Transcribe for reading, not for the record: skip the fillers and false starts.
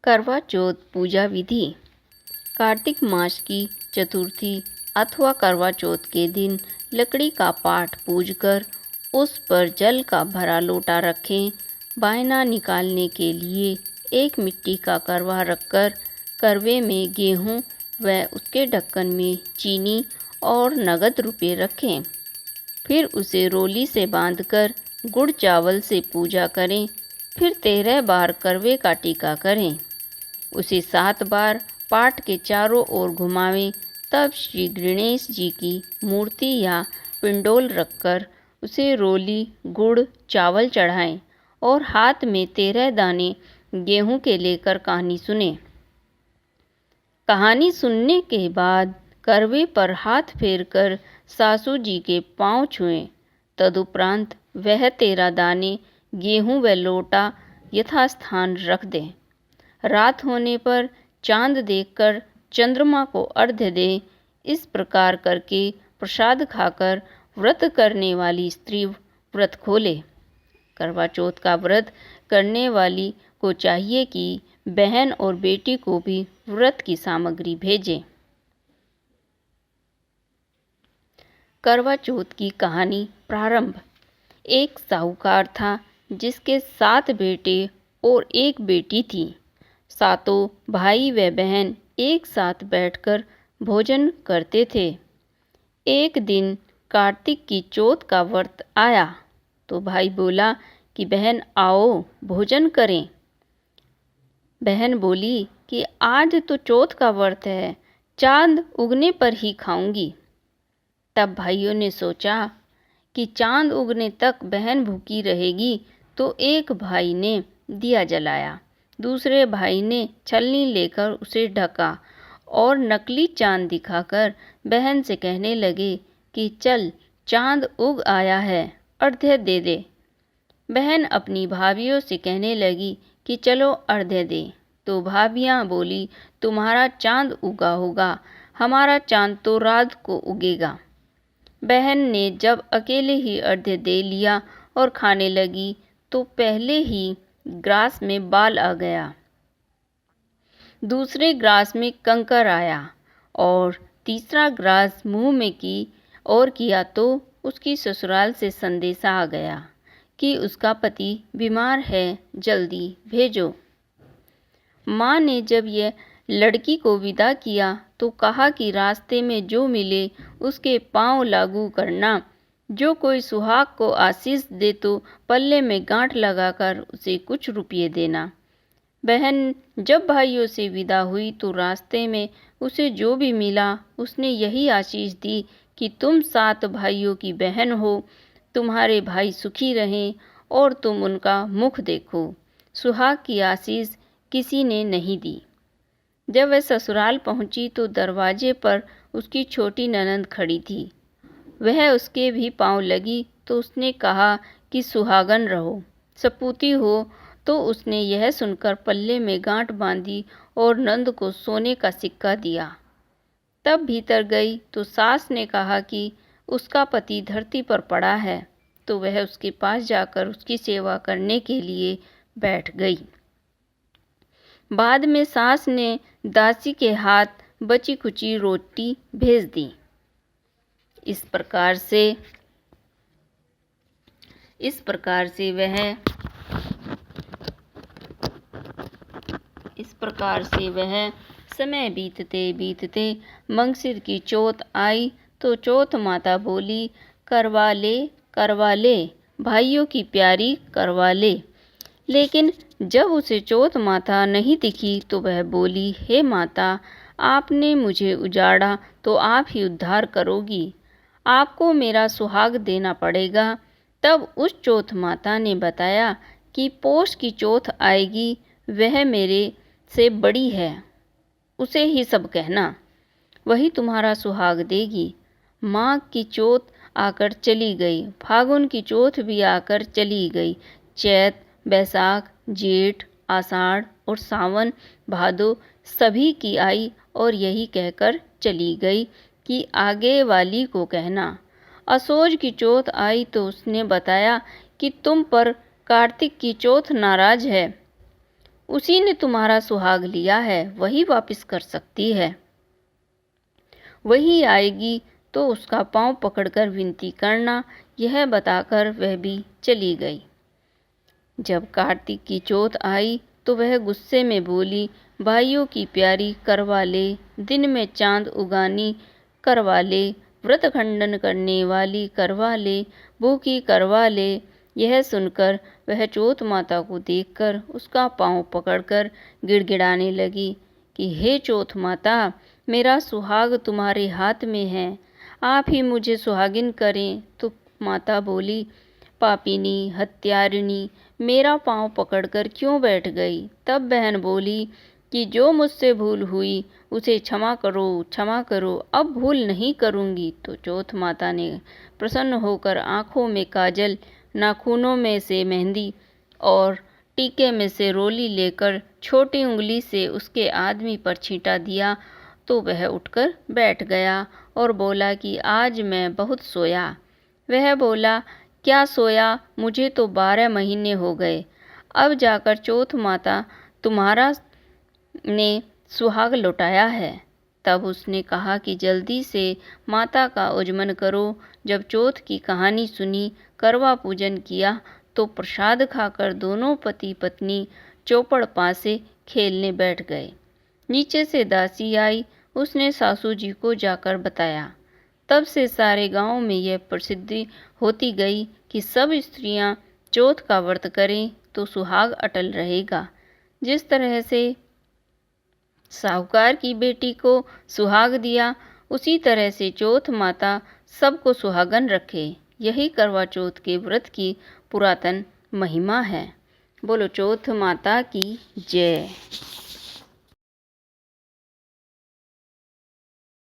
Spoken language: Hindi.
करवा चौथ पूजा विधि। कार्तिक मास की चतुर्थी अथवा करवा चौथ के दिन लकड़ी का पाट पूजकर उस पर जल का भरा लोटा रखें। बायना निकालने के लिए एक मिट्टी का करवा रखकर करवे में गेहूं व उसके ढक्कन में चीनी और नगद रुपये रखें। फिर उसे रोली से बांधकर गुड़ चावल से पूजा करें। फिर 13 बार करवे का टीका करें। उसे 7 बार पाट के चारों ओर घुमावें। तब श्री गणेश जी की मूर्ति या पिंडोल रखकर उसे रोली गुड़ चावल चढ़ाएं और हाथ में 13 दाने गेहूं के लेकर कहानी सुने। कहानी सुनने के बाद करवे पर हाथ फेरकर सासू जी के पांव छुएं। तदुपरांत वह 13 दाने गेहूं व लोटा यथास्थान रख दें। रात होने पर चांद देखकर चंद्रमा को अर्घ्य दें। इस प्रकार करके प्रसाद खाकर व्रत करने वाली स्त्री व्रत खोले। करवा चौथ का व्रत करने वाली को चाहिए कि बहन और बेटी को भी व्रत की सामग्री भेजें। करवा चौथ की कहानी प्रारंभ। एक साहूकार था जिसके 7 बेटे और 1 बेटी थी। सातों भाई व बहन एक साथ बैठकर भोजन करते थे। एक दिन कार्तिक की चौथ का व्रत आया तो भाई बोला कि बहन आओ भोजन करें। बहन बोली कि आज तो चौथ का व्रत है, चांद उगने पर ही खाऊंगी। तब भाइयों ने सोचा कि चांद उगने तक बहन भूखी रहेगी, तो एक भाई ने दिया जलाया। दूसरे भाई ने छलनी लेकर उसे ढका और नकली चांद दिखाकर बहन से कहने लगे कि चल चांद उग आया है, अर्घ्य दे दे। बहन अपनी भाभियों से कहने लगी कि चलो अर्घ्य दे। तो भाभियाँ बोली तुम्हारा चांद उगा होगा, हमारा चांद तो रात को उगेगा। बहन ने जब अकेले ही अर्घ्य दे लिया और खाने लगी तो पहले ही ग्रास में बाल आ गया, दूसरे ग्रास में कंकर आया और तीसरा ग्रास मुंह में की और किया तो उसकी ससुराल से संदेशा आ गया कि उसका पति बीमार है, जल्दी भेजो। माँ ने जब यह लड़की को विदा किया तो कहा कि रास्ते में जो मिले उसके पांव लागू करना। जो कोई सुहाग को आशीष दे तो पल्ले में गांठ लगाकर उसे कुछ रुपये देना। बहन जब भाइयों से विदा हुई तो रास्ते में उसे जो भी मिला उसने यही आशीष दी कि तुम 7 भाइयों की बहन हो, तुम्हारे भाई सुखी रहें और तुम उनका मुख देखो। सुहाग की आशीष किसी ने नहीं दी। जब वह ससुराल पहुंची तो दरवाजे पर उसकी छोटी ननंद खड़ी थी। वह उसके भी पांव लगी तो उसने कहा कि सुहागन रहो, सपूती हो। तो उसने यह सुनकर पल्ले में गांठ बांधी और नंद को सोने का सिक्का दिया। तब भीतर गई तो सास ने कहा कि उसका पति धरती पर पड़ा है, तो वह उसके पास जाकर उसकी सेवा करने के लिए बैठ गई। बाद में सास ने दासी के हाथ बची कुची रोटी भेज दी। इस प्रकार से वह समय बीतते बीतते मंगसिर की चौथ आई तो चौथ माता बोली करवा ले भाइयों की प्यारी करवा ले। लेकिन जब उसे चौथ माता नहीं दिखी तो वह बोली हे माता, आपने मुझे उजाड़ा तो आप ही उद्धार करोगी, आपको मेरा सुहाग देना पड़ेगा। तब उस चौथ माता ने बताया कि पोष की चौथ आएगी, वह मेरे से बड़ी है, उसे ही सब कहना, वही तुम्हारा सुहाग देगी। माघ की चौथ आकर चली गई, फागुन की चौथ भी आकर चली गई, चैत बैसाख जेठ आषाढ़ और सावन भादो सभी की आई और यही कहकर चली गई कि आगे वाली को कहना। असोज की चौथ आई तो उसने बताया कि तुम पर कार्तिक की चौथ नाराज है, उसी ने तुम्हारा सुहाग लिया है, वही वापस कर सकती है। वही आएगी तो उसका पांव पकड़कर विनती करना, यह बताकर वह भी चली गई। जब कार्तिक की चौथ आई तो वह गुस्से में बोली, भाइयों की प्यारी करवा ले, दिन में चांद उगानी करवा ले, व्रत खंडन करने वाली करवा ले, भूखी करवा ले। यह सुनकर वह चौथ माता को देखकर उसका पांव पकड़कर गिड़गिड़ाने लगी कि हे चौथ माता, मेरा सुहाग तुम्हारे हाथ में है, आप ही मुझे सुहागिन करें। तो माता बोली, पापिनी हत्यारिणी, मेरा पांव पकड़कर क्यों बैठ गई? तब बहन बोली कि जो मुझसे भूल हुई उसे क्षमा करो, क्षमा करो, अब भूल नहीं करूंगी। तो चौथ माता ने प्रसन्न होकर आंखों में काजल, नाखूनों में से मेहंदी और टीके में से रोली लेकर छोटी उंगली से उसके आदमी पर छींटा दिया तो वह उठकर बैठ गया और बोला कि आज मैं बहुत सोया। वह बोला, क्या सोया? मुझे तो 12 महीने हो गए, अब जाकर चौथ माता तुम्हारा ने सुहाग लौटाया है। तब उसने कहा कि जल्दी से माता का उजमन करो। जब चौथ की कहानी सुनी, करवा पूजन किया तो प्रसाद खाकर दोनों पति पत्नी चौपड़ पासे खेलने बैठ गए। नीचे से दासी आई, उसने सासू जी को जाकर बताया। तब से सारे गांव में यह प्रसिद्धि होती गई कि सब स्त्रियां चौथ का व्रत करें तो सुहाग अटल रहेगा। जिस तरह से साहूकार की बेटी को सुहाग दिया, उसी तरह से चौथ माता सबको सुहागन रखे। यही करवा चौथ के व्रत की पुरातन महिमा है। बोलो चौथ माता की जय।